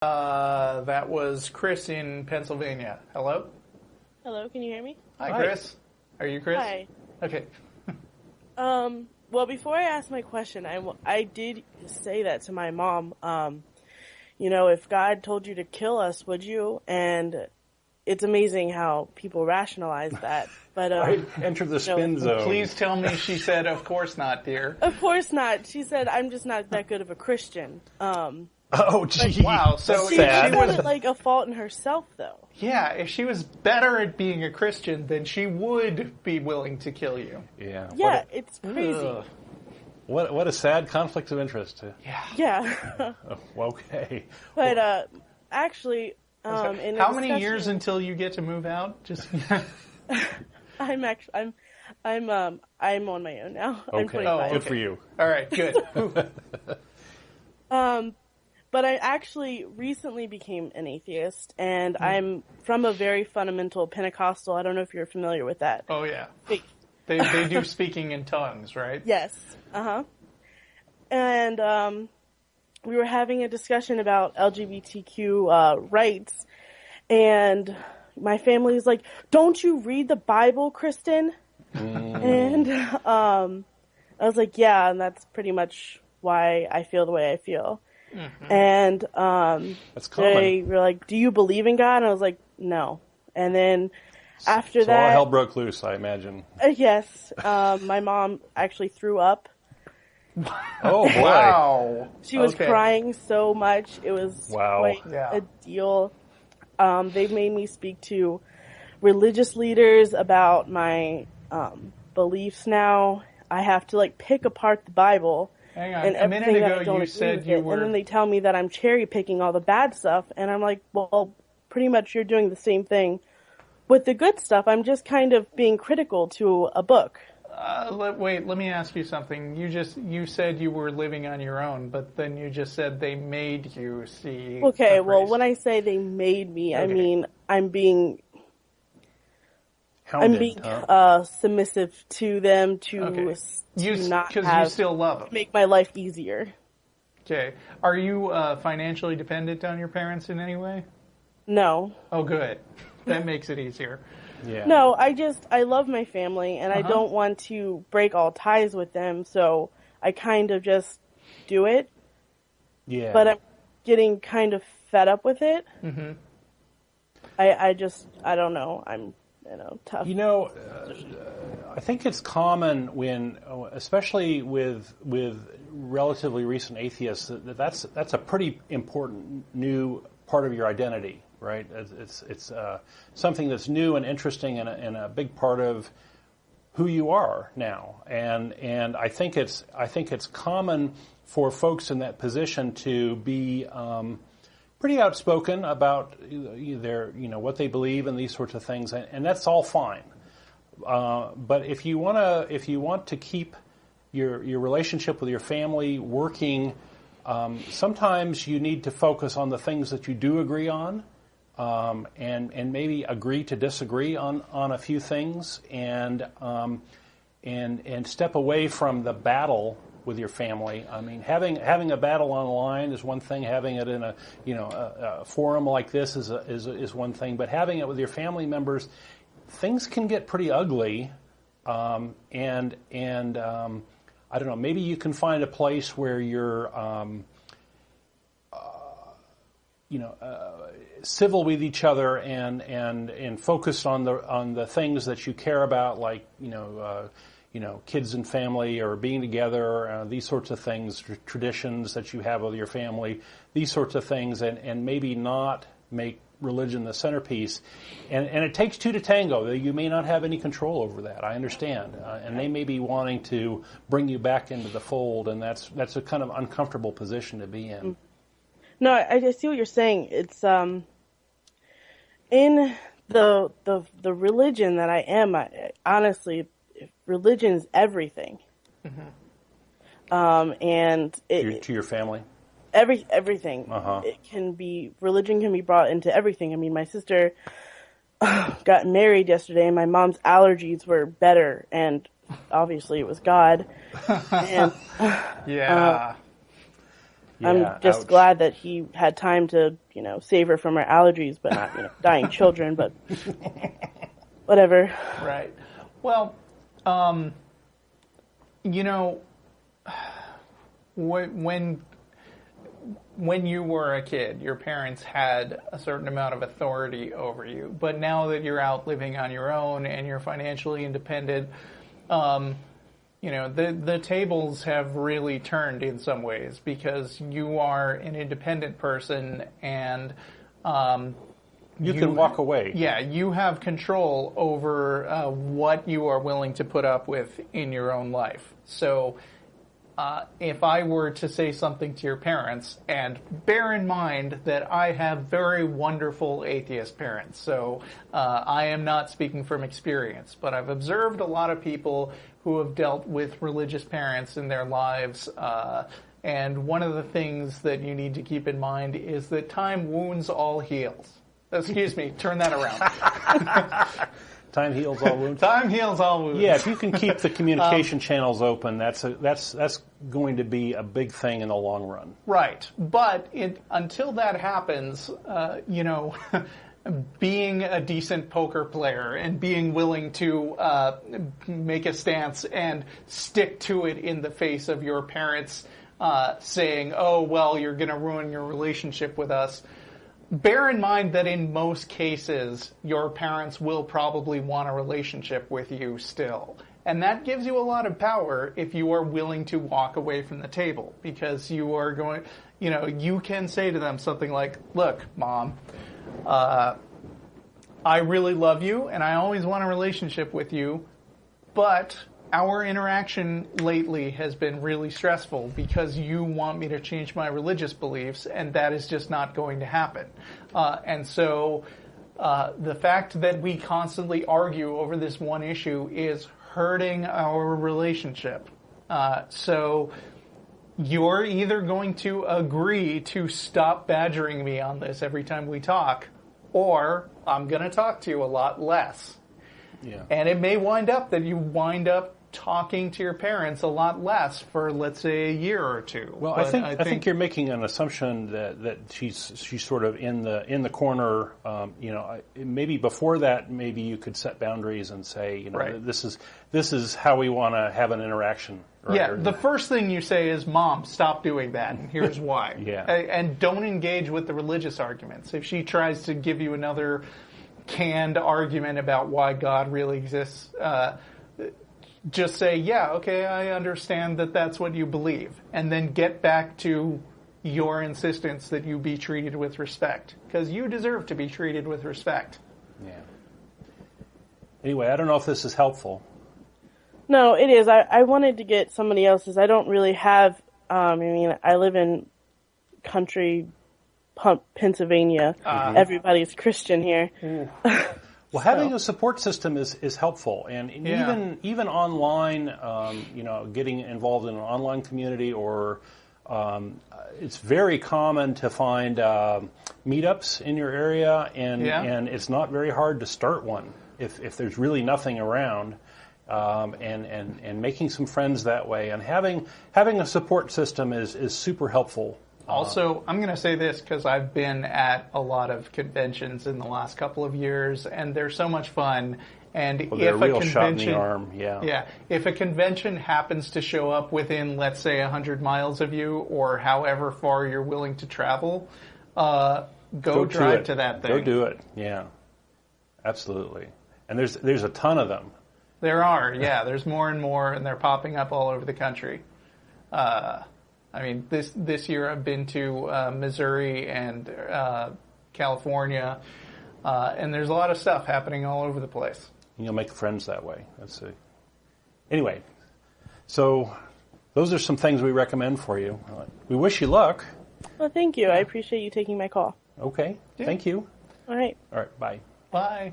That was Chris in Pennsylvania. Hello? Hello, can you hear me? Hi, Chris. Are you Chris? Hi. Okay. Well, before I ask my question, I did say that to my mom. If God told you to kill us, would you? And it's amazing how people rationalize that. But right. Enter the spin zone. Please tell me she said, of course not, dear. Of course not. She said, I'm just not that good of a Christian. Oh, gee. Wow. So she was like a fault in herself, though. Yeah, if she was better at being a Christian, then she would be willing to kill you. Yeah. Yeah, it's crazy. What a sad conflict of interest. Yeah. Okay. But actually, how many years until you get to move out? Just. I'm on my own now. Okay. I'm 25. Good for you. All right. Good. But I actually recently became an atheist, and I'm from a very fundamental Pentecostal. I don't know if you're familiar with that. Oh yeah. Faith. They do speaking in tongues, right? Yes. And we were having a discussion about LGBTQ rights, and my family's like, "Don't you read the Bible, Kristen?" And I was like, "Yeah," and that's pretty much why I feel the way I feel. Mm-hmm. And that's common. They were like, "Do you believe in God?" And I was like, "No." And then after so that, all hell broke loose, I imagine. Yes, my mom actually threw up. Oh boy! Wow. She was crying so much; it was quite a deal. They've made me speak to religious leaders about my beliefs now. I have to pick apart the Bible. Hang on. And a minute ago you said you were... And then they tell me that I'm cherry picking all the bad stuff, and I'm like, well, pretty much you're doing the same thing with the good stuff. I'm just kind of being critical to a book. Wait, let me ask you something. You said you were living on your own, but then you just said they made you see... Okay, well, when I say they made me, I mean I'm being... Hounded, submissive to them to not have... Because you still love them. Make my life easier. Okay. Are you financially dependent on your parents in any way? No. Oh, good. That makes it easier. Yeah. No, I love my family, and I don't want to break all ties with them, so I kind of just do it. Yeah. But I'm getting kind of fed up with it. Mm-hmm. I don't know. I'm... tough. I think it's common when, especially with relatively recent atheists, that's a pretty important new part of your identity, right? It's something that's new and interesting and a big part of who you are now. And I think it's common for folks in that position to be pretty outspoken about their, what they believe and these sorts of things, and that's all fine. But if you want to keep your relationship with your family working, sometimes you need to focus on the things that you do agree on, and maybe agree to disagree on a few things, and step away from the battle with your family. I mean, having a battle online is one thing. Having it in a forum like this is one thing. But having it with your family members, things can get pretty ugly. And I don't know. Maybe you can find a place where you're civil with each other and focused on the things that you care about, like kids and family or being together, these sorts of things, traditions that you have with your family, these sorts of things, and maybe not make religion the centerpiece. And it takes two to tango. You may not have any control over that. I understand. And they may be wanting to bring you back into the fold, and that's a kind of uncomfortable position to be in. No, I see what you're saying. It's in the religion that I am, honestly, religion is everything. Mm-hmm. And to your family? Everything. Religion can be brought into everything. I mean, my sister got married yesterday, and my mom's allergies were better, and obviously it was God. And, I'm just ouch. glad that he had time to, save her from her allergies, but not, dying children, but whatever. Right. Well, when you were a kid, your parents had a certain amount of authority over you. But now that you're out living on your own and you're financially independent, the tables have really turned in some ways because you are an independent person and you can walk away. Yeah, you have control over what you are willing to put up with in your own life. So if I were to say something to your parents, and bear in mind that I have very wonderful atheist parents, so I am not speaking from experience, but I've observed a lot of people who have dealt with religious parents in their lives, and one of the things that you need to keep in mind is that time wounds all heals. Excuse me, turn that around. Time heals all wounds. Time heals all wounds. Yeah, if you can keep the communication channels open, that's going to be a big thing in the long run. Right, but until that happens, being a decent poker player and being willing to make a stance and stick to it in the face of your parents saying, "Oh, well, you're going to ruin your relationship with us." Bear in mind that in most cases, your parents will probably want a relationship with you still. And that gives you a lot of power if you are willing to walk away from the table. Because you are going, you can say to them something like, "Look, Mom, I really love you and I always want a relationship with you, but our interaction lately has been really stressful because you want me to change my religious beliefs, and that is just not going to happen. And so the fact that we constantly argue over this one issue is hurting our relationship. So you're either going to agree to stop badgering me on this every time we talk, or I'm going to talk to you a lot less." Yeah. And it may wind up that you wind up talking to your parents a lot less for, let's say, a year or two. Well, I think you're making an assumption that she's sort of in the corner. Maybe before that, maybe you could set boundaries and say, right. this is how we want to have an interaction. Right? Yeah, the first thing you say is, "Mom, stop doing that, and here's why." Yeah. And don't engage with the religious arguments. If she tries to give you another canned argument about why God really exists, just say, "Yeah, okay, I understand that that's what you believe," and then get back to your insistence that you be treated with respect, because you deserve to be treated with respect. Yeah. Anyway, I don't know if this is helpful. No, it is. I wanted to get somebody else's. I don't really have, I live in country Pennsylvania. Everybody's Christian here. Well, having a support system is helpful, and even online, getting involved in an online community, or it's very common to find meetups in your area, and it's not very hard to start one if there's really nothing around, and making some friends that way, and having a support system is super helpful. Also, I'm going to say this because I've been at a lot of conventions in the last couple of years, and they're so much fun. And if a real convention, shot in the arm, if a convention happens to show up within, let's say, 100 miles of you, or however far you're willing to travel, go drive to that thing. Go do it. Yeah, absolutely. And there's a ton of them. There are. Yeah, there's more and more, and they're popping up all over the country. This year I've been to Missouri and California, and there's a lot of stuff happening all over the place. And you'll make friends that way. Anyway, so those are some things we recommend for you. We wish you luck. Well, thank you. I appreciate you taking my call. Okay. Yeah. Thank you. All right. All right. Bye. Bye.